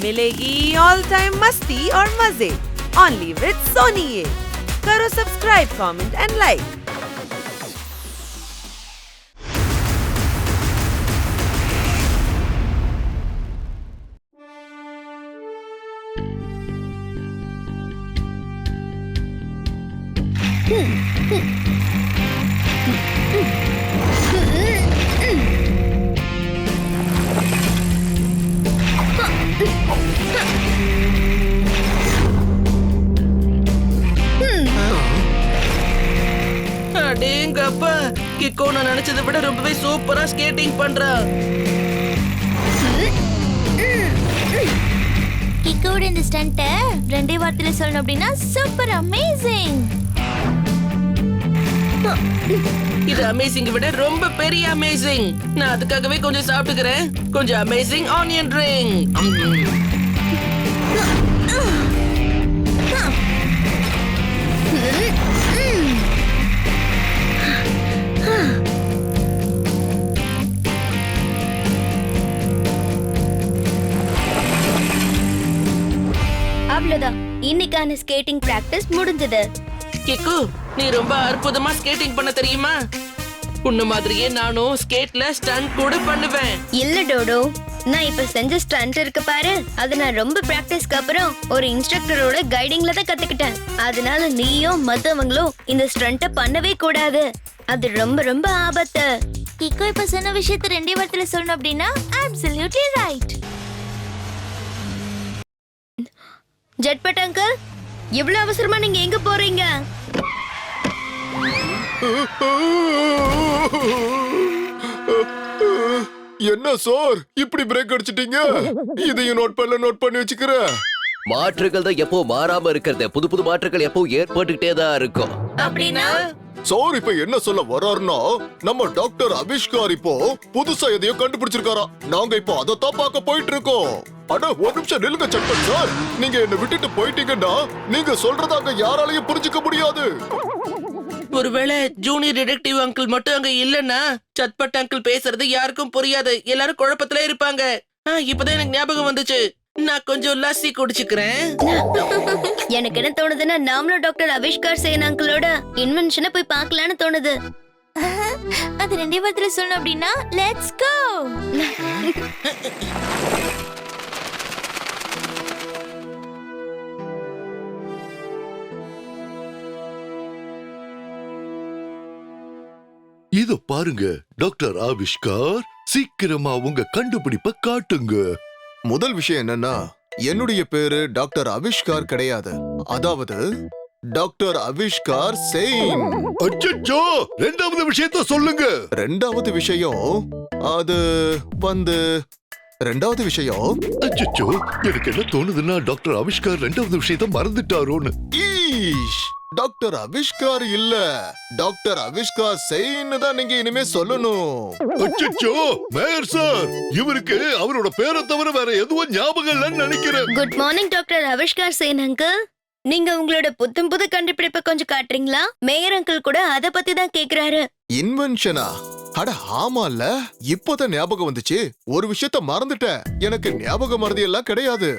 मिलेगी all time मस्ती और मजे ओनली विद सोनी ये। करो सब्सक्राइब, कमेंट एंड लाइक। அடேங்கப்பா, கிக்கோ நான் நினைச்சதை விட ரொம்பவே சூப்பரா ஸ்கேட்டிங் பண்றா. கிக்கோட இந்த ஸ்டண்ட்டை ரெண்டே வார்த்தையில சொல்லணும் அப்படின்னா சூப்பர் அமேசிங். இது அமேசிங் விட ரொம்ப பெரிய அமேசிங். நான் அதுக்காகவே கொஞ்சம் சாப்பிட்டுக்கிறேன். கொஞ்சம் அமேசிங் ஆனியன் ரிங். அவ்வளவுதான், இன்னைக்கான ஸ்கேட்டிங் பிராக்டிஸ் முடிஞ்சது. கிக்கு, நீ ரொம்ப அற்புதமா ஸ்கேட்டிங் பண்ண தெரியுமா? உன்ன மாதிரியே நானும் ஸ்கேட்ல ஸ்டண்ட் கூட பண்ணுவேன். இல்ல டோடோ, நான் இப்ப செஞ்ச ஸ்டண்ட் இருக்கு பாரு, அது நான் ரொம்ப பிராக்டிஸ்க்கு அப்புறம் ஒரு இன்ஸ்ட்ரக்டரோட கைடிங்ல தான் கத்துக்கிட்டேன். அதனால நீயும் மத்தவங்களும் இந்த ஸ்டண்ட்டை பண்ணவே கூடாது. அது ரொம்ப ரொம்ப ஆபத்து. கிக்கோ இப்ப சொன்ன விஷயத்தை ரெண்டே வார்த்தையில சொல்லணும் அப்படின்னா அப்சல்யூட்லி ரைட். ஜெட்பட் அங்கிள், இவ்வளவு அவசரமா நீங்க எங்க போறீங்க? என்ன சார் இப்படி பிரேக் அடிச்சிட்டீங்க? இதையும் நோட் பண்ணி வச்சுக்கிறேன். மாற்றுகள் தான் எப்போ மாறாம இருக்கிறது. புது புது மாற்றுகள் எப்போ ஏற்பட்டுட்டே தான் இருக்கும். அப்படின்னா சார் இப்ப என்ன சொல்ல வர்றாருன்னா, நம்ம டாக்டர் அவிஷ்கார் இப்போ புதுசா எதையோ கண்டுபிடிச்சிருக்காரா. நாங்க இப்போ அதைத்தான் பார்க்க போயிட்டு இருக்கோம். அட ஒரு நிமிஷம் நில்லுங்க சட்பட் சார். நீங்க என்ன விட்டுட்டு போயிட்டீங்கன்னா நீங்க சொல்றதாங்க யாராலையும் புரிஞ்சுக்க முடியாது. ஒருவேளை ஜூனியர் டிடெக்டிவ் அங்கிள் மட்டும் அங்க இல்லன்னா சட்பட் அங்கிள் பேசுறது யாருக்கும் புரியாது. எல்லாரும் குழப்பத்துல இருப்பாங்க. இப்பதான் எனக்கு ஞாபகம் வந்துச்சு. நான் கொஞ்சம் லஸ்ஸி குடிச்சுக்கிறேன். எனக்கு என்ன தோணுதுன்னா, நாமளும் டாக்டர் அவிஷ்கார் சேன் அங்கிளோட இன்வென்ஷனை போய் பார்க்கலான்னு தோணுது. அது ரெண்டே வார்த்தையில சொல்லணும் அப்படின்னா லெட்ஸ் கோ. இத பாருங்க டாக்டர் ஆவிஷ்கார், சீக்கிரமா உங்க கண்டுபிடிப்ப காட்டுங்க. முதல் விஷயம் என்னன்னா, என்னுடைய பேரு டாக்டர் அவிஷ்கார் கிடையாது. அதாவது டாக்டர் அவிஷ்கார் சேன். அச்சச்சோ, ரெண்டாவது விஷயத்தை சொல்லுங்க. ரெண்டாவது விஷயம் அச்சச்சோ, எனக்கு என்ன தோணுதுன்னா டாக்டர் அவிஷ்கார் ரெண்டாவது விஷயத்தை மறந்துட்டாரோன்னு. டாக்டர் அவிஷ்கார் இல்ல, டாக்டர் அவிஷ்கார் சேன்னு தான் நீங்க இனிமே சொல்லணும். அச்சச்சோ மேயர் சார், இவருக்கு அவரோட பேரை தவிர வேற எதுவும் ஞாபகம் இல்லைன்னு நினைக்கிறேன். குட் மார்னிங் டாக்டர் அவிஷ்கார் சேன் அங்கிள். நீங்க உங்களோட புது கண்டுபிடிப்பை கொஞ்சம் காட்டுறீங்களா? மேயர் அங்கிள் கூட அத பத்தி தான் கேக்குறாரு. இன்வென்ஷனா? அட ஆமால, இப்போதான் ஞாபகம் வந்துச்சு. ஒரு விஷயத்த மறந்துட்டேன். எனக்கு ஞாபகம் மறதி எல்லாம் கிடையாது.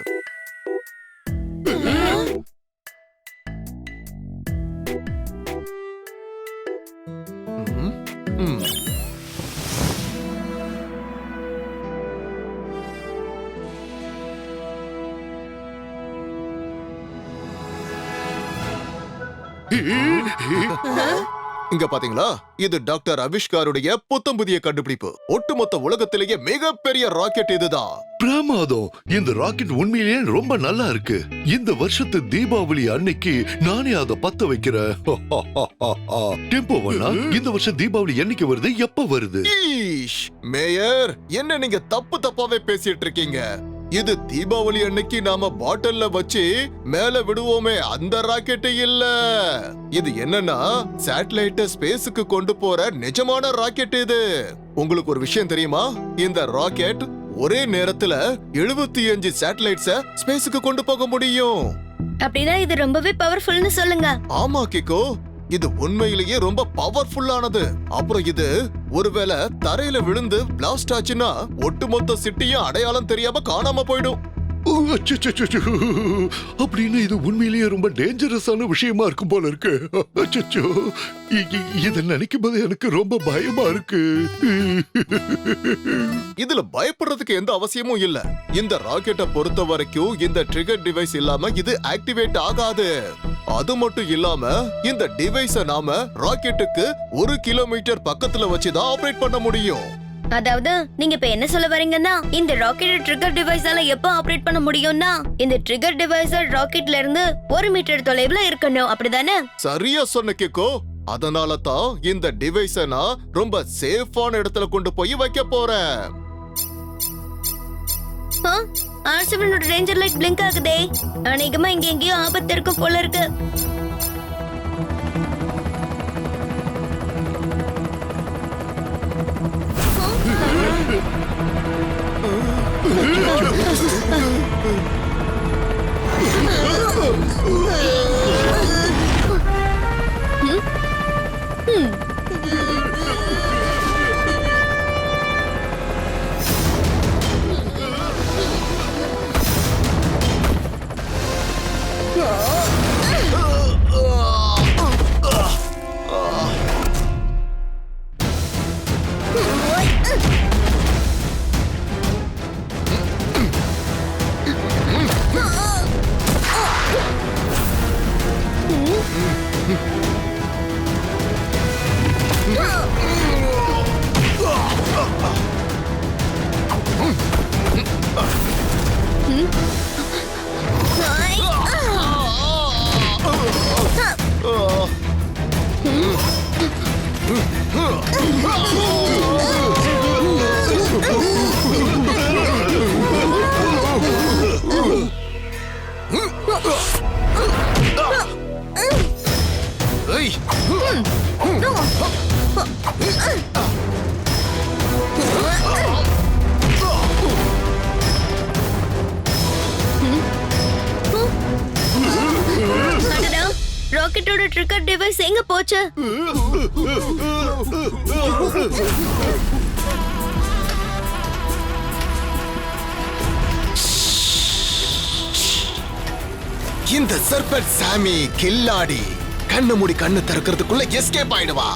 இங்க பாத்தீங்களா, இது டாக்டர் அவிஷ்காருடைய புதிய கண்டுபிடிப்பு. ஒட்டுமொத்த உலகத்திலேயே மிகப்பெரிய ராக்கெட் இதுதான். பிரமாதம். இந்த ராக்கெட் உண்மையிலேயே ரொம்ப நல்லா இருக்கு. இந்த வருஷத்து தீபாவளி அன்னைக்கு நானே அதை பத்த வைக்கிறேன். டெம்போவனா, இந்த வருஷம் தீபாவளி என்னைக்கு வருது, எப்ப வருது? மேயர், என்ன நீங்க தப்பாவே பேசிட்டு இருக்கீங்க. இது தீபாவளி அன்னைக்கு நாம பாட்டில்ல வச்சு மேல விடுவோமே அந்த ராக்கெட் இல்ல. இது என்னன்னா, சேட்டலைட் ஸ்பேஸுக்கு கொண்டு போற நிஜமான ராக்கெட் இது. உங்களுக்கு ஒரு விஷயம் தெரியுமா? இந்த ராக்கெட் ஒரே நேரத்துல 75 சேட்டலைட்ஸ ஸ்பேஸுக்கு கொண்டு போக முடியும். அப்படின்னா இது ரொம்பவே பவர்ஃபுல்னு சொல்லுங்க. ஆமா கிக்கோ, இது உண்மையிலேயே ரொம்ப பவர்ஃபுல்லானது. அப்புறம் இது ஒருவேளை தரையில விழுந்து பிளாஸ்ட் ஆச்சுன்னா ஒட்டுமொத்த சிட்டியும் அடையாளம் தெரியாம காணாம போயிடும். ஓ, அச்சச்சோ. அப்படின்னு இது உண்மையிலேயே ரொம்ப டேஞ்சரஸான விஷயமா இருக்கும் போல இருக்கு. அச்சச்சோ, இத நினைக்கும் போது எனக்கு ரொம்ப பயமா இருக்கு. இதுல பயப்படுறதுக்கு எந்த அவசியமும் இல்ல. இந்த ராக்கெட்டை பொறுத்த வரைக்கும் இந்த ட்ரிகர் டிவைஸ் இல்லாம இது ஆக்டிவேட் ஆகாது. அது மட்டும் இல்லாம இந்த டிவைஸ நாம ராக்கெட்டுக்கு 1 கிலோமீட்டர் பக்கத்துல வச்சுதான் ஆபரேட் பண்ண முடியும். அதாவது நீங்க இப்ப என்ன சொல்ல வரீங்கன்னா இந்த ராக்கெட் ட்ரிகர் டிவைஸால எப்ப ஆபரேட் பண்ண முடியும்னா இந்த ட்ரிகர் டிவைஸ் ராக்கெட்ல இருந்து 1 மீட்டர் தொலைவுல இருக்கணும், அப்படிதானே? சரியா சொன்ன கேக்கோ. அதனால தான் இந்த டிவைஸ நான் ரொம்ப சேஃபான இடத்துல கொண்டு போய் வைக்க போறேன். R7ஓட ரேஞ்சர் லைட் பிளிங்க் ஆகுதே. அநேகமா இங்க எங்கேயோ ஆபத்து இருக்கும் போல இருக்கு. ராக்கெட்டோட ட்ரிகர் டிவைஸ் எங்க போச்சு? இந்த சர்பெட் சாமி கில்லாடி கண்ணு மூடி கண்ணு திறக்கிறதுக்குள்ள எஸ்கேப் ஆயிடுவா.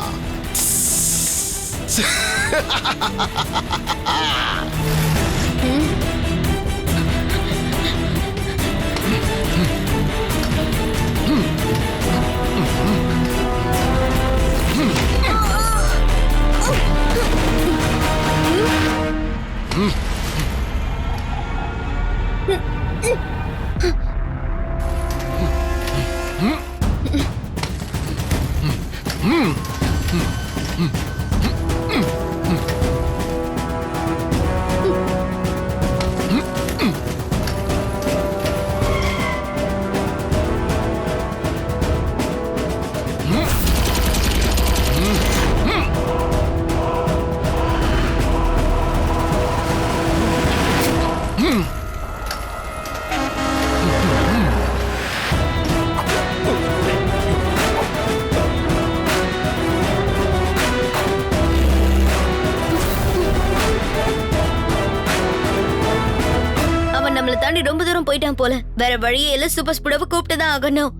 நம்மள தாண்டி ரொம்ப தூரம் போயிட்டான் போல. வேற வழியே இல்ல, சூப்பர் ஸ்பீடோவை கூப்பிட்டுதான் ஆகணும்.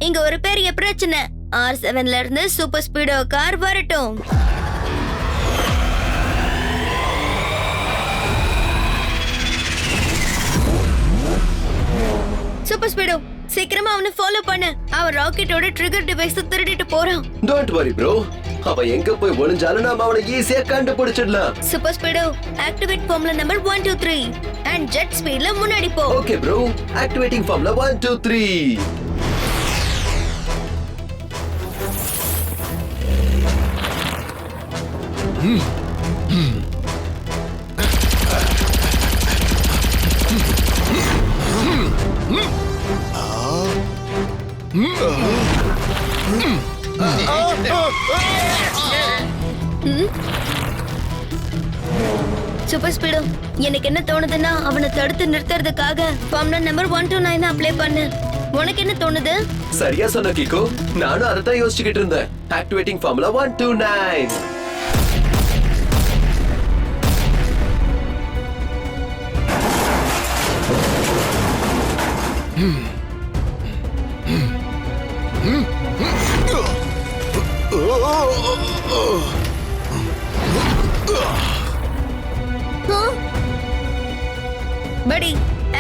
இங்க ஒரு பெரிய பிரச்சனை. R7ல இருந்து சூப்பர் ஸ்பீடோ கார் வரட்டும். சூப்பர் ஸ்பீடோ, சீக்கிரமா அவனை ஃபாலோ பண்ணு. அவன் ராக்கெட்டோட ட்ரிகர் டிவைஸ் திருடிட்டு போறான். டோன்ட் வரி ப்ரோ, அவன் எங்க போய் ஒளிஞ்சாலும் நாம அவனை ஈஸியா கண்டுபிடிச்சிடலாம். Super Speedo, activate formula number 1 2 3 and jet ஸ்பீட்ல முன்னாடி போ. Okay bro, activating formula 1 2 3. Super Speedo, எனக்கு என்ன தோணுதுன்னா அவனை தடுத்து நிறுத்துறதுக்காக ஃபார்முலா நம்பர் 129 அப்ளை பண்ணு. உனக்கு என்ன தோணுது? சரியா சொன்ன கிக்கோ, நானும் அதை தான் யோசிச்சுக்கிட்டு இருந்தேன். Activating formula 129. படி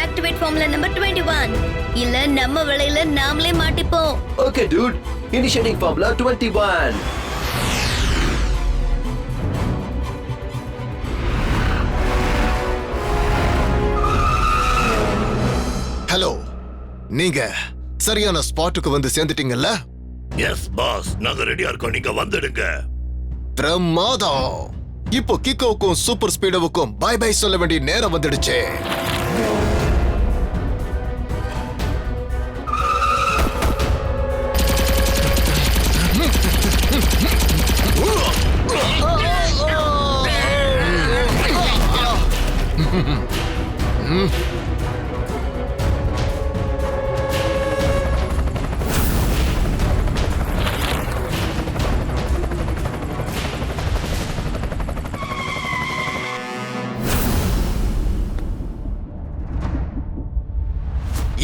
ஆக்டிவேட் ஃபார்முலா நம்பர் 21. இல்ல நம்ம விலையில நாமளே மாட்டிப்போம். Okay, dude. Initiating formula 21. Hello, நீங்க சரியான ஸ்பாட்டுக்கு வந்து சேர்ந்துட்டீங்கல்ல? எஸ் பாஸ், நாங்க ரெடியா இருக்கோம், நீங்க வந்துடுங்க. பிரமாதம். இப்போ கிக்கோவுக்கும் சூப்பர் ஸ்பீடோவுக்கும் பை பை சொல்ல வேண்டிய நேரம் வந்துடுச்சு.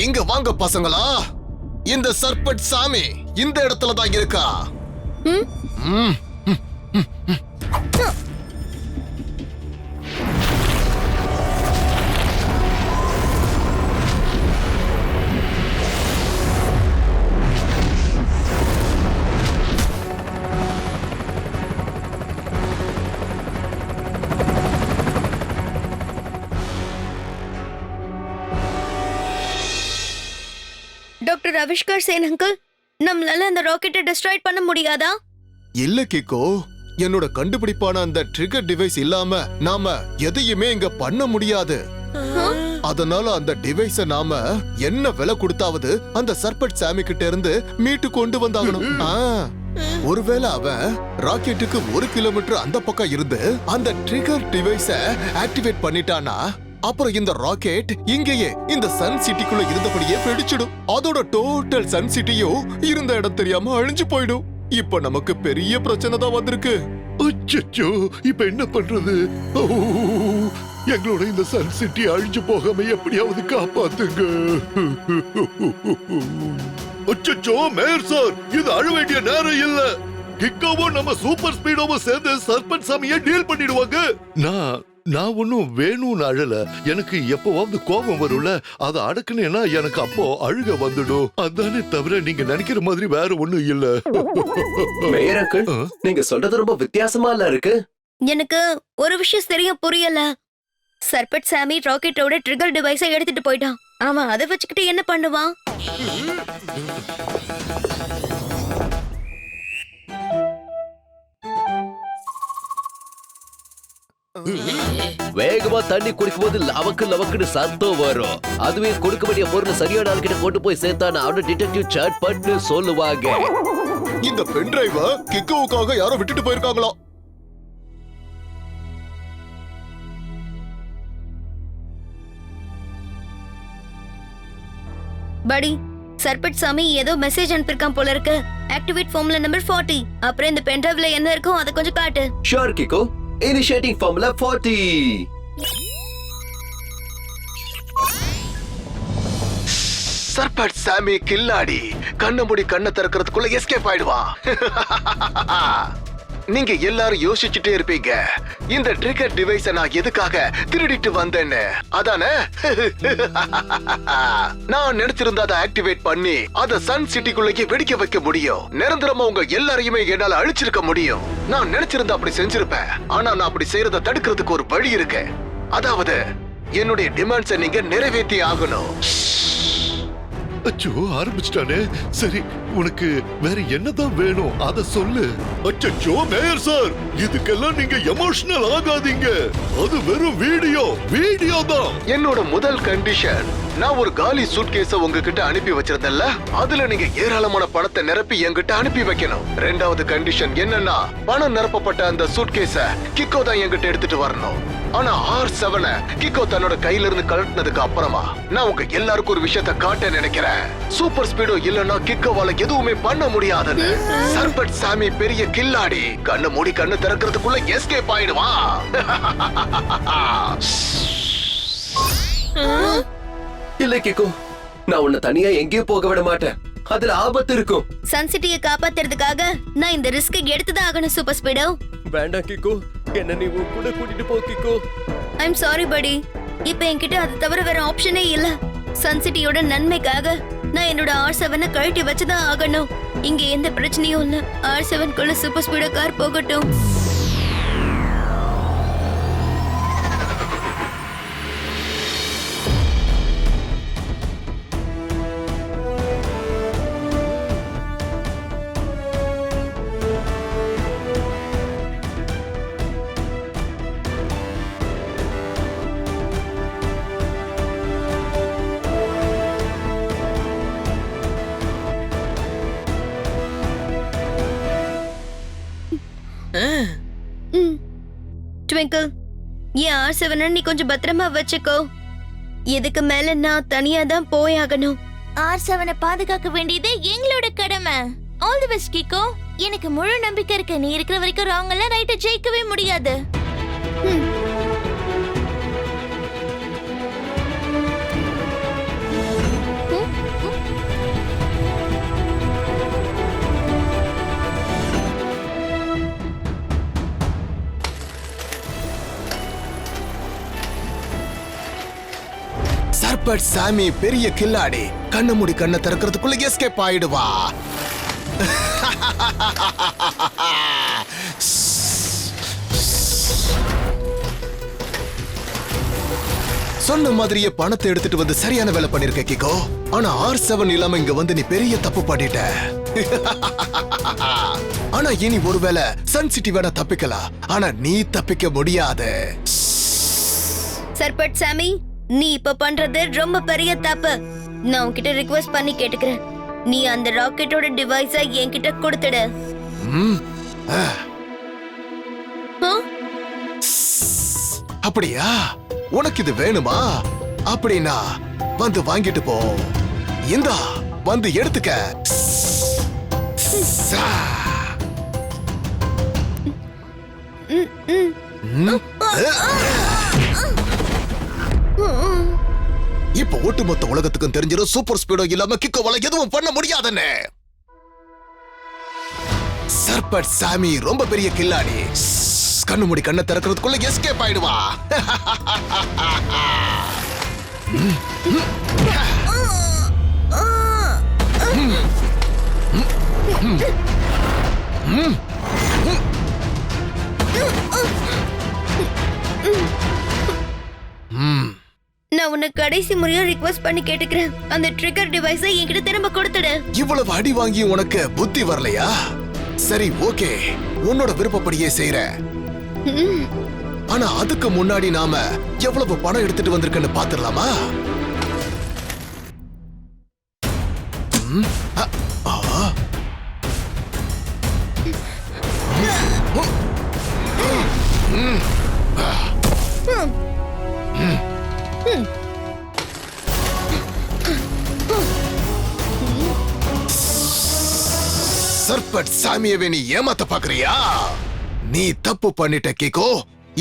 இங்க வாங்க பசங்களா, இந்த சர்பட் சாமி இந்த இடத்துல தான் இருக்கா. ம். டாக்டர் அவிஷ்கர் சேன் அங்கிள், நம்மளால அந்த ராக்கெட்டை டிஸ்ட்ராய் பண்ண முடியாதா? இல்ல கிக்கோ, என்னோட கண்டுபிடிப்பான அந்த ட்ரிகர் டிவைஸ் இல்லாம நாம எதையுமே இங்க பண்ண முடியாது. அதனால அந்த டிவைஸ நாம என்ன விலை கொடுத்தாவது அந்த சர்பட் சாமி கிட்ட இருந்து மீட்டு கொண்டு வந்தாகணும். ஒருவேளை அவன் ராக்கெட்டுக்கு 1 கிலோமீட்டர் அந்த பக்கம் இருந்து அந்த ட்ரிகர் டிவைஸ ஆக்டிவேட் பண்ணிட்டானா, அப்புறம் இந்த ராக்கெட் இங்கேயே இந்த சன் சிட்டிக்குள்ள இருந்தபடியே வெடிச்சிடும். அதோட டோட்டல் சன் சிட்டியும் இருந்த இடம் தெரியாம அழிஞ்சு போயிடும். இப்ப நமக்கு பெரிய பிரச்சனை தான் வந்திருக்கு. அச்சச்சோ, இப்ப என்ன பண்றது? ஓ, எங்களோட இந்த சன் சிட்டி அழிஞ்சு போகாம எப்படியாவது காப்பாத்துங்க. அச்சச்சோ மேயர் சார், இது அழ வேண்டிய நேரம் இல்ல. கிக்காவும் நம்ம சூப்பர் ஸ்பீடோவும் சேர்ந்து சர்பட் சாமியை டீல் பண்ணிடுவாங்க. நான் ஒன்னும் வேணும்னு அழல. எனக்கு எப்பவாவது கோபம் வரும்ல, அதை அடக்குனேன்னா எனக்கு அப்போ அழுக வந்துடும். அதானே தவிர நீங்க நினைக்கிற மாதிரி வேற ஒண்ணும் இல்ல. மேயர் அங்கிள், நீங்க சொல்றது ரொம்ப வித்தியாசமா இல்ல இருக்கு. எனக்கு ஒரு விஷயம் சரியா புரியல. சர்பட் சாமி ராக்கெட்டோட ட்ரிகர் டிவைஸை எடுத்துட்டு போயிட்டான். அவன் அதை வச்சுக்கிட்டு என்ன பண்ணுவான்? வேகமா தண்ணி குடிக்கும் போது லவக்கு லவக்குன்னு சத்தம் வரும். அதுவே கொடுக்க வேண்டிய பொருளை சரியான ஆள்கிட்ட கொண்டு போய் சேர்த்தான அவன டிடெக்டிவ் சட்பட்னு சொல்லுவாங்க. இந்த பென் டிரைவ கிக்கோவுக்காக யாரோ விட்டுட்டு போயிருக்காங்களா? படி, சர்பட் சாமி ஏதோ மெசேஜ் அனுப்பிருக்கான் போல இருக்கு. Activate formula number 40. அப்புறம் இந்த பென் டிரைவ்ல என்ன இருக்கும் அதை கொஞ்சம் காட்டு. ஷூர் கிக்கோ. Initiating formula 40. சர்பட் சாமி கில்லாடி கண்ண மூடி கண்ணை திறக்கிறதுக்குள்ள எஸ்கேப் ஆயிடுவா. நீங்க எல்லாரும் யோசிச்சுட்டே இருப்பீங்க, இந்த ட்ரிகர் டிவைஸ நான் எதுக்காக திருடிட்டு வந்தேன்னு. அதானே? நான் நினைச்சிருந்தா அதை ஆக்டிவேட் பண்ணி அத சன் சிட்டிக்குள்ளேயே வெடிக்க வைக்க முடியும். நிரந்தரமா உங்க எல்லாரையுமே என்னால அழிச்சிருக்க முடியும். நான் நினைச்சிருந்தா அப்படி செஞ்சிருப்பேன். ஆனா நான் அப்படி செய்யறத தடுக்கிறதுக்கு ஒரு வழி இருக்கு. அதாவது என்னுடைய டிமாண்ட்ஸை நீங்க நிறைவேற்றி ஆகணும். அச்சோ, ஆரம்பிச்சிட்டானே. சரி, உனக்கு வேற என்னதான் வேணும் அத சொல்லு. அச்சச்சோ மேயர் சார், இதுக்கெல்லாம் நீங்க எமோஷனல் ஆகாதீங்க. அது வெறும் வீடியோ தான். என்னோட முதல் கண்டிஷன், நான் ஒரு காலி சூட்கேஸ உங்ககிட்ட அனுப்பி வச்சிருந்தேன்ல, அதுல நீங்க ஏராளமான பணத்தை நிரப்பி என்கிட்ட அனுப்பி வைக்கணும். ரெண்டாவது கண்டிஷன் என்னன்னா, பணம் நிரப்பப்பட்ட அந்த சூட்கேஸ கிக்கோ தான் என்கிட்ட எடுத்துட்டு வரணும். ஆனா R7 கிக்கோ தன்னோட கையில இருந்து கழட்டினதுக்கு அப்புறமா நான் உங்க எல்லாருக்கும் ஒரு விஷயத்தை காட்ட நினைக்கிறேன். சூப்பர் ஸ்பீடோ இல்லன்னா கிக்கோவால எதுவுமே பண்ண முடியாதுன்னு. சர்பட் சாமி பெரிய கில்லாடி, கண்ணு மூடி கண்ணு திறக்கிறதுக்குள்ள எஸ்கேப் ஆயிடுவான். இல்ல கிக்கோ, நான் உன்னை தனியா எங்கேயும் போக விட மாட்டேன். அதுல ஆபத்து இருக்கும். சன் சிட்டியை காப்பாத்துறதுக்காக நான் இந்த ரிஸ்கை எடுத்துதான் ஆகணும் சூப்பர் ஸ்பீடோ. வேண்டாம் கிக்கோ, என்ன நீ உன் கூட கூட்டிட்டு போ கிக்கோ. ஐம் சாரி படி, இப்ப என்கிட்ட அது தவிர வேற ஆப்ஷனே இல்ல. சன் சிட்டியோட நன்மைக்காக நான் என்னோட R7 கழட்டி வச்சுதான் ஆகணும். இங்க எந்த பிரச்சனையும் இல்ல. R7 குள்ள சூப்பர் ஸ்பீடோ கார் போகட்டும். ட்விங்கிள், என் R7 நீ கொஞ்சம் பத்திரமா வச்சுக்கோ. இதுக்கு மேல நான் தனியா தான் போயாகணும். R7 பாதுகாக்க வேண்டியது எங்களோட கடமை. All the best Kicko. எனக்கு முழு நம்பிக்கை இருக்கு, நீ இருக்கிற வரைக்கும் ராங்கல ரைட்ட ஜெயிக்கவே முடியாது. சர்பட் சாமி பெரிய கில்லாடி. கண்ண மூடி கண்ணை திறக்கிறதுக்குள்ள எஸ்கேப் ஆயிடுவா. சொன்ன மாதிரியே பணத்தை எடுத்துட்டு வந்து சரியான வேலை பண்ணிருக்க கிக்கோ. ஆனா R7 இல்லாம இங்க வந்து நீ பெரிய தப்பு பண்ணிட்ட. ஆனா இனி ஒருவேளை சன் சிட்டி வேணா தப்பிக்கலாம், ஆனா நீ தப்பிக்க முடியாது. சர்பட் சாமி, நீ இப்ப பண்றது ரொம்ப பெரிய தப்பு. நான் உன்கிட்ட ரிக்வெஸ்ட் பண்ணி கேட்டுக்கிறேன், நீ அந்த ராக்கெட்டோட டிவைஸை என்கிட்ட கொடுத்துடு. அப்படியா? உனக்கு இது வேணுமா? அப்படின்னா வந்து வாங்கிட்டு போ. இந்தா வந்து எடுத்துக்க. இப்ப ஒட்டுமொத்த உலகத்துக்கும் தெரிஞ்சிடும் சூப்பர் ஸ்பீடோ இல்லாம கிக்கோவால எதுவும் பண்ண முடியாதுன்னு. சர்பட் சாமி ரொம்ப பெரிய கில்லாடி. கண்ணு மூடி கண்ணை திறக்கிறதுக்குள்ள எஸ்கேப் ஆயிடுவா. நான் உன்னை கடைசி முறையா ரிக்வெஸ்ட் பண்ணி கேட்டுக்கிறேன், அந்த ட்ரிகர் டிவைஸை என்கிட்ட திரும்ப கொடுத்துடு. இவ்வளவு அடி வாங்கி உனக்கு புத்தி வரலையா? சரி, ஓகே, உன்னோட விருப்பப்படியே செய்யறேன். ஆனா அதுக்கு முன்னாடி நாம எவ்வளவு பணம் எடுத்துட்டு வந்திருக்கன்னு பாத்துடலாமா? சர்பட் சாமியவே நீ ஏமாத்த பாக்குறியா? நீ தப்பு பண்ணிட்ட கிக்கோ.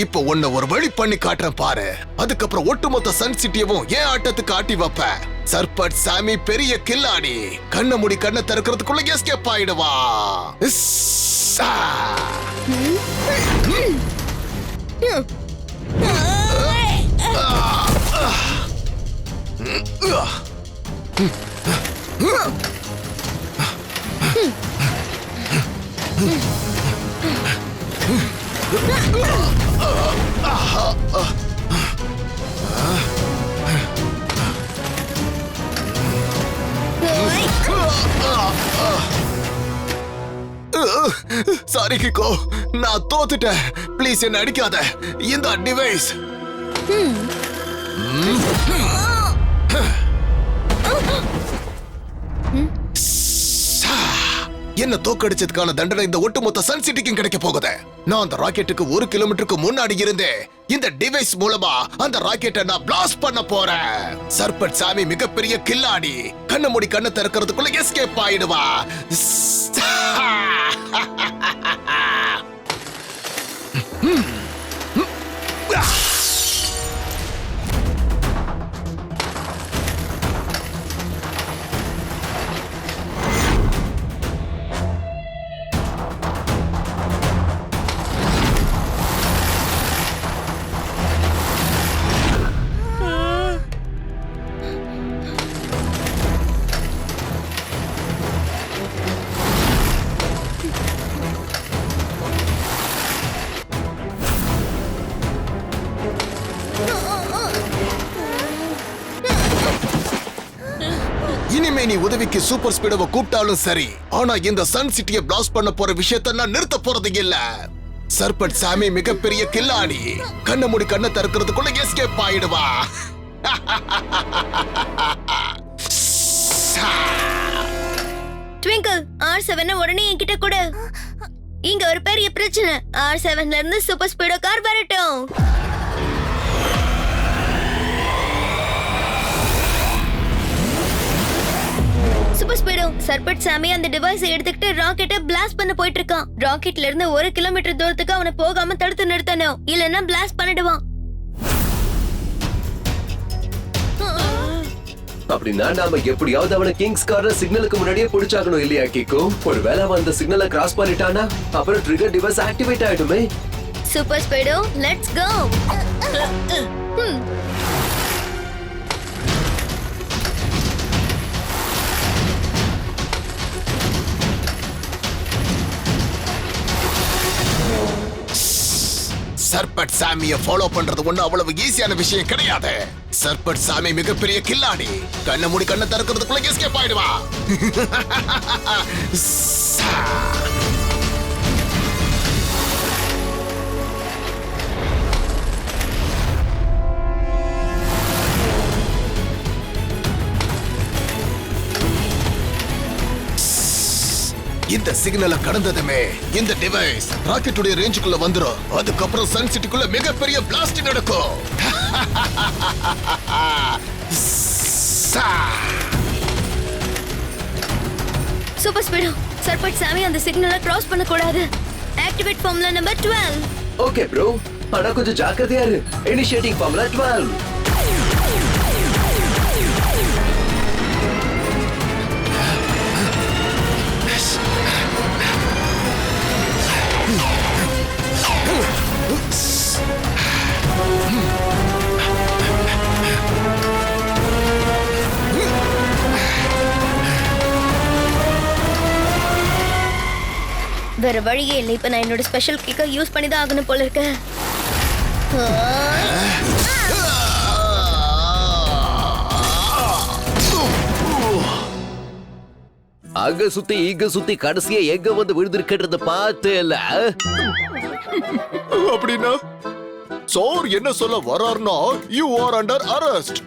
இப்ப உன்னை ஒரு வழி பண்ணி காட்டுறேன் பாரு. அதுக்கப்புறம் ஒட்டுமொத்த சன் சிட்டியவும் ஏன் ஆட்டத்துக்கு ஆட்டி வைப்ப. சர்பட் சாமி பெரிய கில்லாடி. கண்ண மூடி கண்ணை திறக்கிறதுக்குள்ள எஸ்கேப் ஆயிடுவா. சாரி கிக்கோ, நான் தோத்துட்டேன். ப்ளீஸ் என்ன அடிக்காத. இந்த டிவைஸ் என்ன தோக்கடிச்சதுக்கான தண்டனை இந்த ஒட்டுமொத்த சன் சிட்டிக்கும் கிடைக்க போகுது. நான் அந்த ராக்கெட்டுக்கு 1 கிலோமீட்டருக்கு முன்னாடி இருந்தேன். இந்த டிவைஸ் மூலமா அந்த ராக்கெட்டை நான் பிளாஸ்ட் பண்ண போறேன். சர்பட் சாமி மிகப்பெரிய கில்லாடி. கண்ண மூடி கண்ணை திறக்கிறதுக்குள்ள எஸ்கேப் ஆயிடுவா. இனிமே நீ உதவிக்கு சூப்பர் ஸ்பீடோவை கூப்பிட்டாலும் சரி, ஆனா இந்த சன் சிட்டியை பிளாஸ்ட் பண்ண போற விஷயத்தை நான் நிறுத்த போறது இல்ல. சர்பட் சாமி மிகப்பெரிய கில்லாடி. கண்ணை மூடி கண்ணை திறக்கிறதுக்குள்ள எஸ்கேப் ஆயிடுவா. ட்விங்கிள், R7 உடனே என்கிட்ட கொடு. இங்க ஒரு பெரிய பிரச்சனை. R7ல இருந்து சூப்பர் ஸ்பீடோ கார் வரட்டும். சூப்பர் ஸ்பீடோ, சர்பட் சாமி அந்த டிவைஸை எடுத்துக்கிட்டு ராக்கெட்டை பிளாஸ்ட் பண்ண போயிட்டு இருக்கான். ராக்கெட்ல இருந்து 1 கிலோமீட்டர் தூரத்துக்கு அவனை போகாம தடுத்து நிறுத்தணும், இல்லன்னா பிளாஸ்ட் பண்ணிடுவான். அப்படின்னா நாம எப்படியாவது அவனை கிங்ஸ் கார்னர் சிக்னலுக்கு முன்னாடியே பிடிச்சாகணும் இல்லையா கிக்கோ? ஒருவேளை அவன் அந்த சிக்னலை கிராஸ் பண்ணிட்டானா அப்புறம் ட்ரிகர் டிவைஸ் ஆக்டிவேட் ஆயிடுமே. Super Speedo, let's go. சர்பட் சாமியை ஃபாலோ பண்றது ஒண்ணு அவ்வளவு ஈஸியான விஷயம் கிடையாது. சர்பட் சாமி மிகப்பெரிய கில்லாடி. கண்ணை மூடி கண்ணை திறக்கிறதுக்குள்ள எஸ்கேப் ஆயிடுவா. இந்த சிக்னலை கடந்ததுமே இந்த டிவைஸ் ராக்கெட்டுடைய ரேஞ்சுக்குள்ள வந்துரும். அதுக்கப்புறம் சன் சிட்டிக்குள்ள மிகப்பெரிய பிளாஸ்ட் நடக்கும். சூப்பர் ஸ்பீடோ, சர்பட் சாமி அந்த சிக்னலை கிராஸ் பண்ண கூடாது. Activate formula number 12. Okay bro, ஆனா கொஞ்சம் ஜாக்கிரதையா இரு. Initiating formula 12. வேற வழியே இல்லை. இப்ப நான் என்னோட ஸ்பெஷல் கிக்கை யூஸ் பண்ணி தான் ஆகணும் போல இருக்கு. அங்க சுத்தி இங்க சுத்தி கடைசியா எங்க வந்து விழுந்திருக்கிறத பார்த்தேல. அப்படின்னா சார் என்ன சொல்ல வரார்னா, யூ ஆர் அண்டர் அரெஸ்ட்.